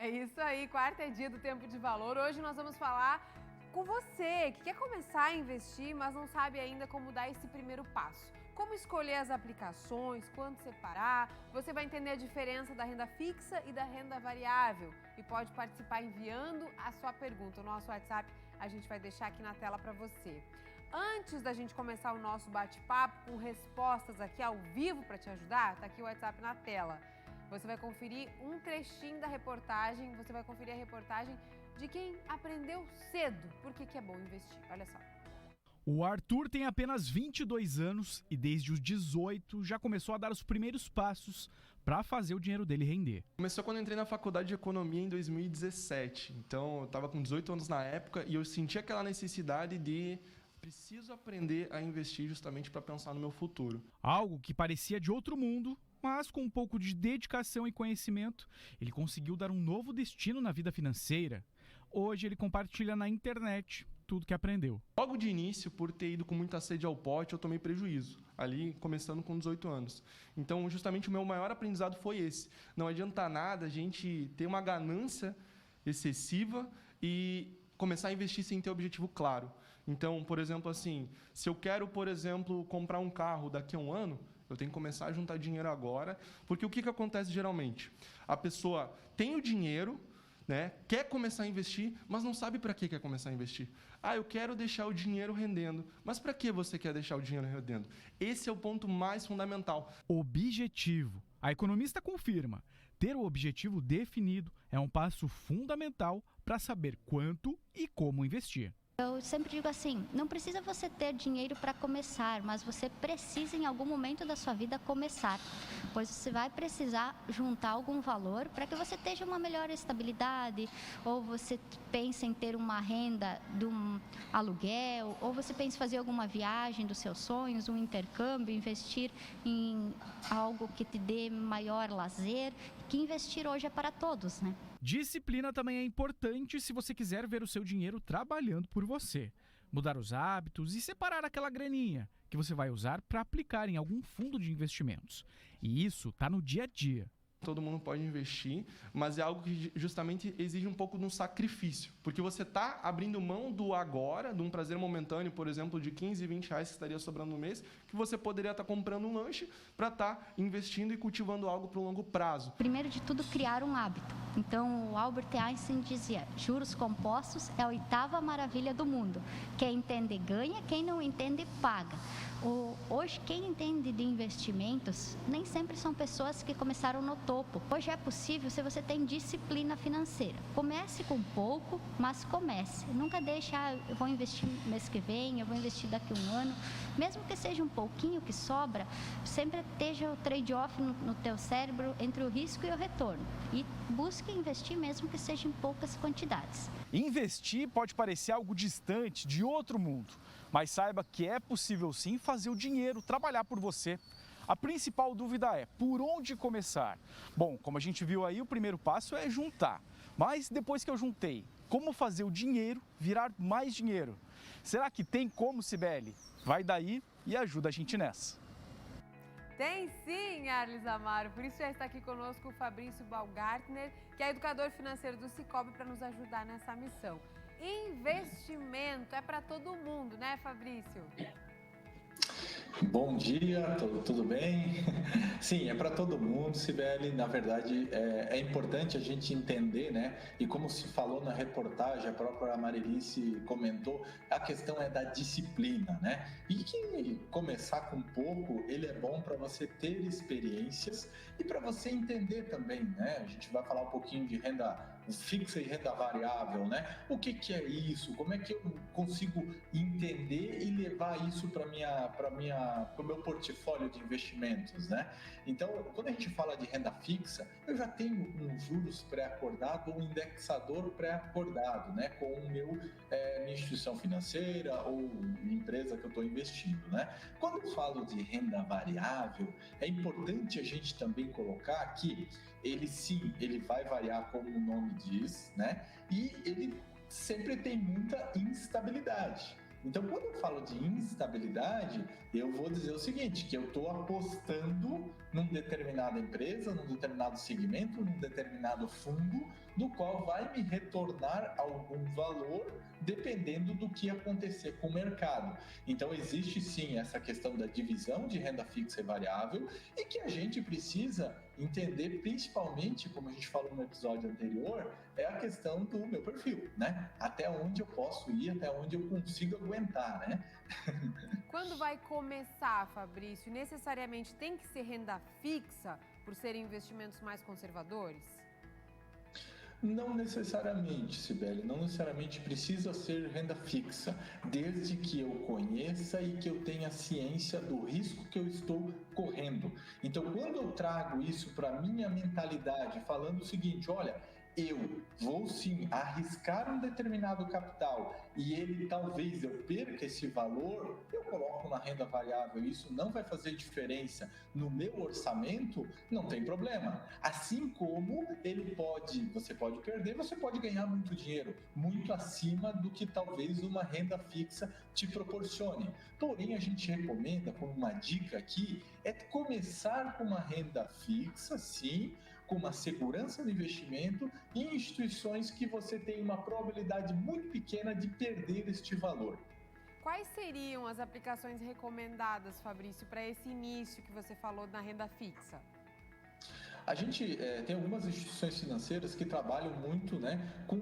É isso aí, quarta é dia do Tempo de Valor. Hoje nós vamos falar com você que quer começar a investir, mas não sabe ainda como dar esse primeiro passo. Como escolher as aplicações, quanto separar. Você vai entender a diferença da renda fixa e da renda variável e pode participar enviando a sua pergunta. O nosso WhatsApp a gente vai deixar aqui na tela para você. Antes da gente começar o nosso bate-papo com respostas aqui ao vivo para te ajudar, tá aqui o WhatsApp na tela. Você vai conferir um trechinho da reportagem, você vai conferir a reportagem de quem aprendeu cedo por que é bom investir. Olha só. O Arthur tem apenas 22 anos e desde os 18 já começou a dar os primeiros passos para fazer o dinheiro dele render. Começou quando eu entrei na faculdade de economia em 2017. Então eu estava com 18 anos na época e eu senti aquela necessidade de preciso aprender a investir justamente para pensar no meu futuro. Algo que parecia de outro mundo, mas com um pouco de dedicação e conhecimento, ele conseguiu dar um novo destino na vida financeira. Hoje ele compartilha na internet tudo que aprendeu. Logo de início, por ter ido com muita sede ao pote, eu tomei prejuízo, ali começando com 18 anos. Então, justamente o meu maior aprendizado foi esse. Não adianta nada a gente ter uma ganância excessiva e começar a investir sem ter objetivo claro. Então, por exemplo, assim, se eu quero, por exemplo, comprar um carro daqui a um ano, eu tenho que começar a juntar dinheiro agora, porque o que acontece geralmente? A pessoa tem o dinheiro, né, quer começar a investir, mas não sabe para que quer começar a investir. Ah, eu quero deixar o dinheiro rendendo. Mas para que você quer deixar o dinheiro rendendo? Esse é o ponto mais fundamental. Objetivo. A economista confirma. Ter o objetivo definido é um passo fundamental para saber quanto e como investir. Eu sempre digo assim, não precisa você ter dinheiro para começar, mas você precisa em algum momento da sua vida começar, pois você vai precisar juntar algum valor para que você tenha uma melhor estabilidade, ou você pensa em ter uma renda de um aluguel, ou você pensa em fazer alguma viagem dos seus sonhos, um intercâmbio, investir em algo que te dê maior lazer, que investir hoje é para todos, né? Disciplina também é importante se você quiser ver o seu dinheiro trabalhando por você. Mudar os hábitos e separar aquela graninha que você vai usar para aplicar em algum fundo de investimentos. E isso está no dia a dia. Todo mundo pode investir, mas é algo que justamente exige um pouco de um sacrifício. Porque você está abrindo mão do agora, de um prazer momentâneo, por exemplo, de 15, 20 reais que estaria sobrando no mês, que você poderia estar comprando um lanche para estar investindo e cultivando algo para o longo prazo. Primeiro de tudo, criar um hábito. Então, o Albert Einstein dizia, juros compostos é a oitava maravilha do mundo. Quem entende ganha, quem não entende paga. Hoje, quem entende de investimentos nem sempre são pessoas que começaram no topo. Hoje é possível se você tem disciplina financeira. Comece com pouco, mas comece. Nunca deixe, eu vou investir mês que vem, eu vou investir daqui a um ano. Mesmo que seja um pouquinho que sobra, sempre esteja o trade-off no teu cérebro entre o risco e o retorno. E busque investir mesmo que seja em poucas quantidades. Investir pode parecer algo distante, de outro mundo, mas saiba que é possível sim fazer o dinheiro trabalhar por você. A principal dúvida é, por onde começar? Bom, como a gente viu aí, o primeiro passo é juntar. Mas depois que eu juntei, como fazer o dinheiro virar mais dinheiro? Será que tem como, Cibele? Vai daí e ajuda a gente nessa. Tem sim, Arlis Amaro. Por isso já está aqui conosco o Fabrício Baumgartner, que é educador financeiro do Sicoob, para nos ajudar nessa missão. Investimento é para todo mundo, né, Fabrício? Bom dia, tudo bem? Sim, é para todo mundo, Cibele. Na verdade, é importante a gente entender, né? E como se falou na reportagem, a própria Marilice comentou, a questão é da disciplina, né? E que começar com pouco, ele é bom para você ter experiências e para você entender também, né? A gente vai falar um pouquinho de renda fixa e renda variável, né? O que é isso? Como é que eu consigo entender e levar isso para o meu portfólio de investimentos, né? Então, quando a gente fala de renda fixa, eu já tenho um juros pré-acordado ou um indexador pré-acordado, né? Com o minha instituição financeira ou empresa que eu estou investindo, né? Quando eu falo de renda variável, é importante a gente também colocar que ele vai variar como o nome diz, né? E ele sempre tem muita instabilidade. Então, quando eu falo de instabilidade, eu vou dizer o seguinte, que eu estou apostando numa determinada empresa, num determinado segmento, num determinado fundo, do qual vai me retornar algum valor dependendo do que acontecer com o mercado. Então, existe sim essa questão da divisão de renda fixa e variável e que a gente precisa entender, principalmente, como a gente falou no episódio anterior, é a questão do meu perfil, né? Até onde eu posso ir, até onde eu consigo aguentar, né? Quando vai começar, Fabrício, necessariamente tem que ser renda fixa por serem investimentos mais conservadores? Não necessariamente, Sibeli, não necessariamente precisa ser renda fixa, desde que eu conheça e que eu tenha ciência do risco que eu estou correndo. Então, quando eu trago isso para a minha mentalidade, falando o seguinte, olha, eu vou sim arriscar um determinado capital e ele talvez eu perca esse valor, eu coloco na renda variável, isso não vai fazer diferença no meu orçamento, não tem problema. Assim como você pode perder, você pode ganhar muito dinheiro, muito acima do que talvez uma renda fixa te proporcione. Porém, a gente recomenda, como uma dica aqui, é começar com uma renda fixa, sim, com uma segurança no investimento em instituições que você tem uma probabilidade muito pequena de perder este valor. Quais seriam as aplicações recomendadas, Fabrício, para esse início que você falou na renda fixa? A gente tem algumas instituições financeiras que trabalham muito, né, com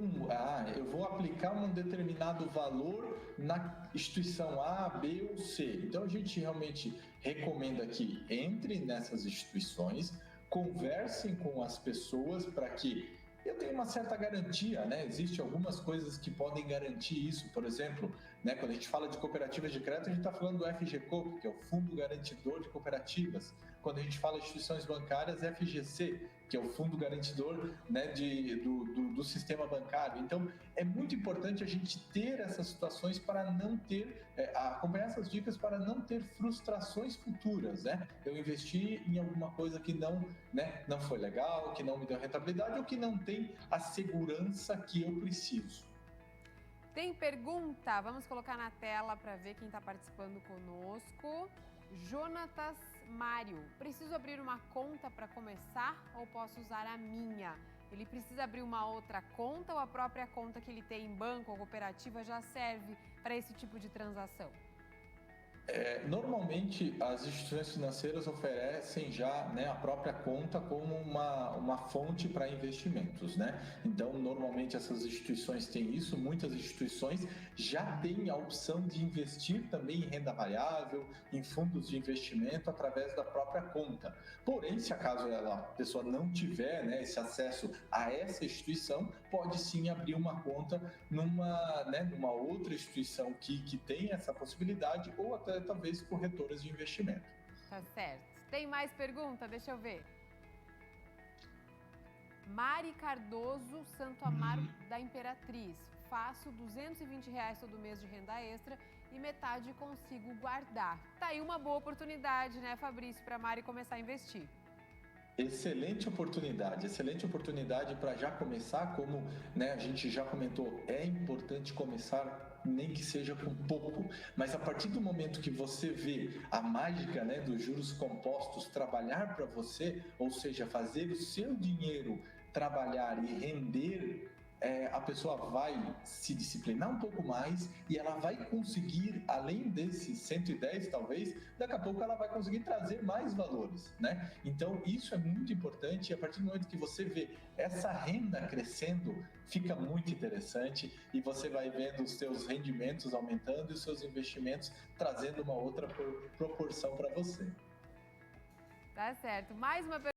eu vou aplicar um determinado valor na instituição A, B ou C. Então a gente realmente recomenda que entre nessas instituições, conversem com as pessoas para que eu tenha uma certa garantia, né? Existem algumas coisas que podem garantir isso. Por exemplo, né, quando a gente fala de cooperativas de crédito, a gente está falando do FGCO, que é o Fundo Garantidor de Cooperativas. Quando a gente fala de instituições bancárias, FGC, que é o Fundo Garantidor, né, do sistema bancário. Então, é muito importante a gente ter essas situações para não ter, acompanhar essas dicas para não ter frustrações futuras, né? Eu investi em alguma coisa que não foi legal, que não me deu rentabilidade ou que não tem a segurança que eu preciso. Tem pergunta? Vamos colocar na tela para ver quem está participando conosco. Jonatas Mário, preciso abrir uma conta para começar ou posso usar a minha? Ele precisa abrir uma outra conta ou a própria conta que ele tem em banco ou cooperativa já serve para esse tipo de transação? Normalmente, as instituições financeiras oferecem já, né, a própria conta como uma fonte para investimentos, né? Então, normalmente essas instituições têm isso, muitas instituições já têm a opção de investir também em renda variável, em fundos de investimento através da própria conta. Porém, se acaso a pessoa não tiver, né, esse acesso a essa instituição, pode sim abrir uma conta numa outra instituição que tem essa possibilidade ou até talvez corretoras de investimento. Tá certo. Tem mais pergunta? Deixa eu ver. Mari Cardoso Santo Amaro da Imperatriz. Faço R$220 todo mês de renda extra e metade consigo guardar. Tá aí uma boa oportunidade, né, Fabrício, para Mari começar a investir. Excelente oportunidade para já começar, como, né, a gente já comentou, é importante começar nem que seja com pouco, mas a partir do momento que você vê a mágica, né, dos juros compostos trabalhar para você, ou seja, fazer o seu dinheiro trabalhar e render, a pessoa vai se disciplinar um pouco mais e ela vai conseguir, além desses 110 talvez, daqui a pouco ela vai conseguir trazer mais valores, né? Então isso é muito importante e a partir do momento que você vê essa renda crescendo, fica muito interessante e você vai vendo os seus rendimentos aumentando e os seus investimentos trazendo uma outra proporção para você. Tá certo. Mais uma pergunta.